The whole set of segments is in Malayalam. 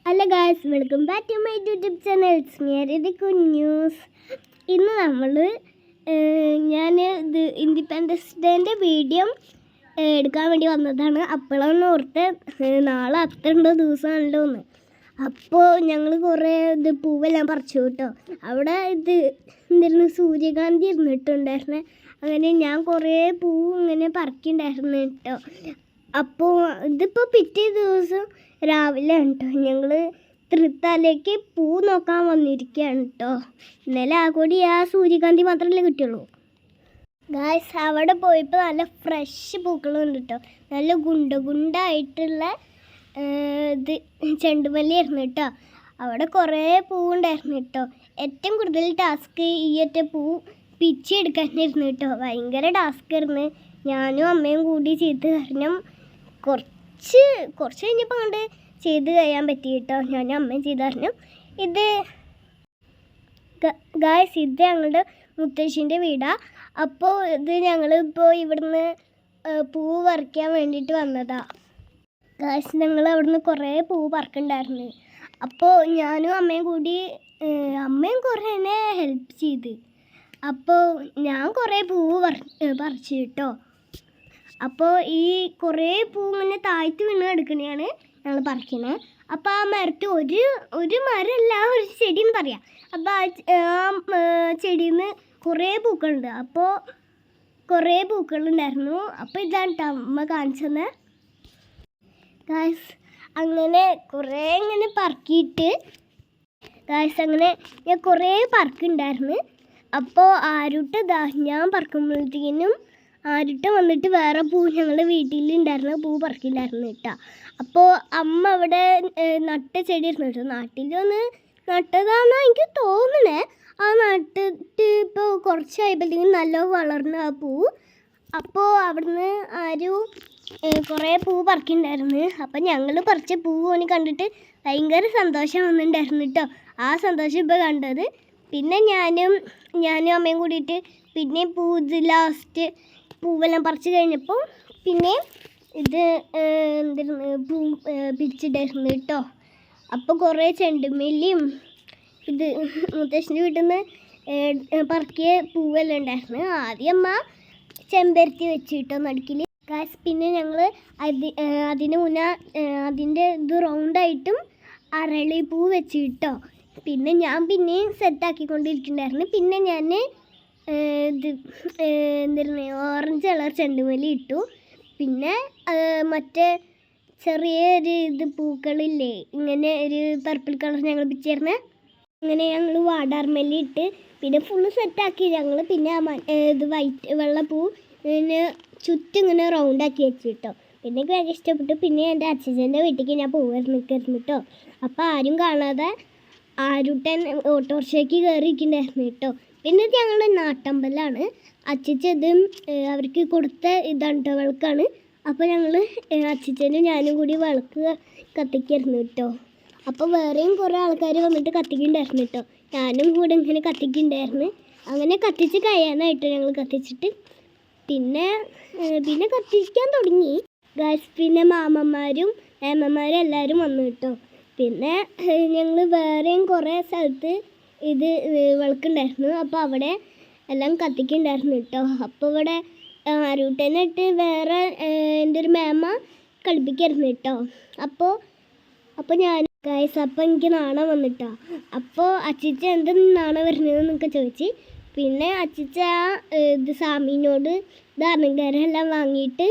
Hello guys, welcome back to my YouTube channel. It's me അരിതികു ന്യൂസ്. ഇന്ന് നമ്മൾ ഞാൻ ഇത് ഇൻഡിപെൻഡൻസ് ഡേൻ്റെ വീഡിയോ എടുക്കാൻ വേണ്ടി വന്നതാണ്. അപ്പോഴാണ് ഓർത്ത് നാളെ അത്രണ്ടോ ദിവസമാണല്ലോ എന്ന്. അപ്പോൾ ഞങ്ങൾ കുറേ പൂവെല്ലാം പറിച്ചു കേട്ടോ. അവിടെ എന്തായിരുന്നു സൂര്യകാന്തി ഇരുന്നിട്ടുണ്ടായിരുന്നേ. അങ്ങനെ ഞാൻ കുറേ പൂവ് ഇങ്ങനെ പറിക്കുന്നുണ്ടായിരുന്നു കേട്ടോ. അപ്പോൾ ഇതിപ്പോൾ പിറ്റേ ദിവസം രാവിലെ കേട്ടോ ഞങ്ങൾ തൃത്താലേക്ക് പൂ നോക്കാൻ വന്നിരിക്കുകയാണ് കേട്ടോ. ഇന്നലെ കൂടി ആ സൂര്യകാന്തി മാത്രമല്ലേ കിട്ടുള്ളൂ. ഗായ്സ്, അവിടെ പോയപ്പോൾ നല്ല ഫ്രഷ് പൂക്കളുണ്ട് കേട്ടോ. നല്ല ഗുണ്ടായിട്ടുള്ള ചെണ്ടുമല്ലിയായിരുന്നു കേട്ടോ. അവിടെ കുറേ പൂവുണ്ടായിരുന്നു കേട്ടോ. ഏറ്റവും കൂടുതൽ ടാസ്ക് ഈ ഒറ്റ പൂ പിച്ചെടുക്കാനായിരുന്നു കേട്ടോ. ഭയങ്കര ടാസ്ക് ആയിരുന്നു. ഞാനും അമ്മയും കൂടി ചെയ്ത് കാരണം കുറച്ച് കഴിഞ്ഞപ്പോൾ കൊണ്ട് ചെയ്ത് കഴിയാൻ പറ്റി കേട്ടോ. ഞാനും അമ്മയും ചെയ്ത് കാരണം ഗായ്സ് ഇത് ഞങ്ങളുടെ മുത്തശ്ശീൻ്റെ വീടാണ്. അപ്പോൾ ഞങ്ങളിപ്പോൾ ഇവിടുന്ന് പൂവ് പറിക്കാൻ വേണ്ടിയിട്ട് വന്നതാണ്. ഗായ്സ്, ഞങ്ങൾ അവിടുന്ന് കുറേ പൂവ് പറിക്കണ്ടായിരുന്നു. അപ്പോൾ ഞാനും അമ്മയും കൂടി അമ്മയും കുറേ എന്നെ ഹെൽപ്പ് ചെയ്ത്. അപ്പോൾ ഞാൻ കുറേ പൂവ് പറിച്ചു കേട്ടോ. അപ്പോൾ ഈ കുറേ പൂ ഇങ്ങനെ താഴ്ത്തി വീണ് കിടക്കണയാണ് ഞങ്ങൾ പറിക്കുന്നത്. അപ്പോൾ ആ മരത്ത് ഒരു മരമല്ല, ഒരു ചെടി എന്ന് പറയാം. അപ്പോൾ ആ ചെടിയിൽ നിന്ന് കുറേ പൂക്കളുണ്ട്. അപ്പോൾ കുറേ പൂക്കളുണ്ടായിരുന്നു. അപ്പോൾ ഇതാണ് കേട്ടോ അമ്മ കാണിച്ചത്. ഗായ്സ്, അങ്ങനെ കുറേ ഇങ്ങനെ പറക്കിയിട്ട് ഗായ്സ് അങ്ങനെ ഞാൻ കുറേ പറക്കുണ്ടായിരുന്നു. അപ്പോൾ ആരുട്ട് ഞാൻ പറക്കുമ്പോഴത്തേനും ആരുട്ട് വന്നിട്ട് വേറെ പൂ ഞങ്ങളുടെ വീട്ടിലുണ്ടായിരുന്ന പൂ പറിക്കില്ലായിരുന്നു കേട്ടോ. അപ്പോൾ അമ്മ അവിടെ നട്ട ചെടി ഇരുന്നു കേട്ടോ. നാട്ടിലൊന്ന് നട്ടതാണെന്നാണ് എനിക്ക് തോന്നണേ. ആ നട്ടിട്ട് ഇപ്പോൾ കുറച്ചായപ്പോഴത്തേക്കും നല്ല വളർന്ന ആ പൂ. അപ്പോൾ അവിടുന്ന് കുറേ പൂ പറിക്കുന്നുണ്ടായിരുന്നു. അപ്പം ഞങ്ങൾ പറിച്ച പൂ ഓന് കണ്ടിട്ട് ഭയങ്കര സന്തോഷം വന്നിട്ടുണ്ടായിരുന്നു കേട്ടോ. ആ സന്തോഷം ഇപ്പോൾ കണ്ടത്. പിന്നെ ഞാനും അമ്മയും കൂടിയിട്ട് പിന്നെ ലാസ്റ്റ് പൂവെല്ലാം പറിച്ച് കഴിഞ്ഞപ്പോൾ പിന്നെ പൂ പിരിച്ചിട്ടായിരുന്നു കേട്ടോ. അപ്പോൾ കുറേ ചെണ്ടുമല്ലിയും മുത്തശ്ശൻ്റെ വീട്ടിൽ നിന്ന് പറക്കിയ പൂവെല്ലാം ഉണ്ടായിരുന്നു. ആദ്യം അമ്മ ചെമ്പരത്തി വെച്ച് കിട്ടോ നടുക്കിൽ. പിന്നെ ഞങ്ങൾ അതിന് മുന്നേ അതിൻ്റെ റൗണ്ടായിട്ടും അരളിപ്പൂ വെച്ച് കിട്ടോ. പിന്നെ ഞാൻ പിന്നെയും സെറ്റാക്കിക്കൊണ്ടിരിക്കുന്നുണ്ടായിരുന്നു. പിന്നെ ഞാൻ ഓറഞ്ച് കളർ ചെണ്ടുമല്ലി ഇട്ടു. പിന്നെ മറ്റേ ചെറിയൊരു പൂക്കളില്ലേ, ഇങ്ങനെ ഒരു പർപ്പിൾ കളർ ഞങ്ങൾ പിടിച്ചിരുന്ന അങ്ങനെ ഞങ്ങൾ വാടാർമല്ലി ഇട്ട് പിന്നെ ഫുള്ള് സെറ്റാക്കി ഞങ്ങൾ. പിന്നെ വൈറ്റ് വെള്ളപ്പൂ ഇങ്ങനെ ചുറ്റും ഇങ്ങനെ റൗണ്ടാക്കി വെച്ചു കേട്ടോ. പിന്നെ എനിക്ക് ഭയങ്കര ഇഷ്ടപ്പെട്ടു. പിന്നെ എൻ്റെ അച്ഛൻ്റെ വീട്ടിലേക്ക് ഞാൻ നിൽക്കായിരുന്നു കേട്ടോ. അപ്പോൾ ആരും കാണാതെ ആരുട്ടൻ ഓട്ടോറിക്ഷയ്ക്ക് കയറിയിരിക്കുന്നുണ്ടായിരുന്നു കേട്ടോ. പിന്നെ ഞങ്ങളുടെ നാട്ടമ്പലാണ്. അച്ഛച്ചതും അവർക്ക് കൊടുത്ത ഇതാണ് കേട്ടോ, വിളക്കാണ്. അപ്പോൾ ഞങ്ങൾ അച്ഛച്ചനും ഞാനും കൂടി വിളക്ക് കത്തിക്കായിരുന്നു കേട്ടോ. അപ്പോൾ വേറെയും കുറേ ആൾക്കാർ വന്നിട്ട് കത്തിക്കുന്നുണ്ടായിരുന്നു കേട്ടോ. ഞാനും കൂടെ ഇങ്ങനെ കത്തിക്കുന്നുണ്ടായിരുന്നു. അങ്ങനെ കത്തിച്ച് കഴിയാനായിട്ട് ഞങ്ങൾ കത്തിച്ചിട്ട് പിന്നെ കത്തിക്കാൻ തുടങ്ങി ഗായ്സ്. പിന്നെ മാമന്മാരും എല്ലാവരും വന്നു കേട്ടോ. പിന്നെ ഞങ്ങൾ വേറെയും കുറേ സ്ഥലത്ത് വിളക്കുണ്ടായിരുന്നു. അപ്പോൾ അവിടെ എല്ലാം കത്തിക്കുന്നുണ്ടായിരുന്നു കേട്ടോ. അപ്പോൾ ഇവിടെ ആരൂട്ടനായിട്ട് വേറെ എൻ്റെ ഒരു മേമ കളിപ്പിക്കായിരുന്നു കേട്ടോ. അപ്പോൾ ഞാൻ ഗായ്സ്, അപ്പോൾ എനിക്ക് നാണം വന്നിട്ടോ. അപ്പോൾ അച്ചിച്ച എന്ത് നാണം വരുന്നതെന്നൊക്കെ ചോദിച്ച് പിന്നെ അച്ചിച്ച സാമീനോട് ധാർമ്മികരെല്ലാം വാങ്ങിയിട്ട്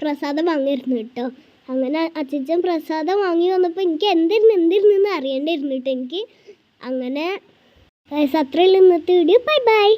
പ്രസാദം വാങ്ങിയിരുന്നു കേട്ടോ. അങ്ങനെ അച്ഛൻ പ്രസാദം വാങ്ങി വന്നപ്പോൾ എനിക്ക് എന്തിരുന്ന് അറിയേണ്ടിയിരുന്നു കേട്ടോ എനിക്ക്. അങ്ങനെ അത്രയുള്ള ഇന്നത്തെ വീഡിയോ. Bye bye.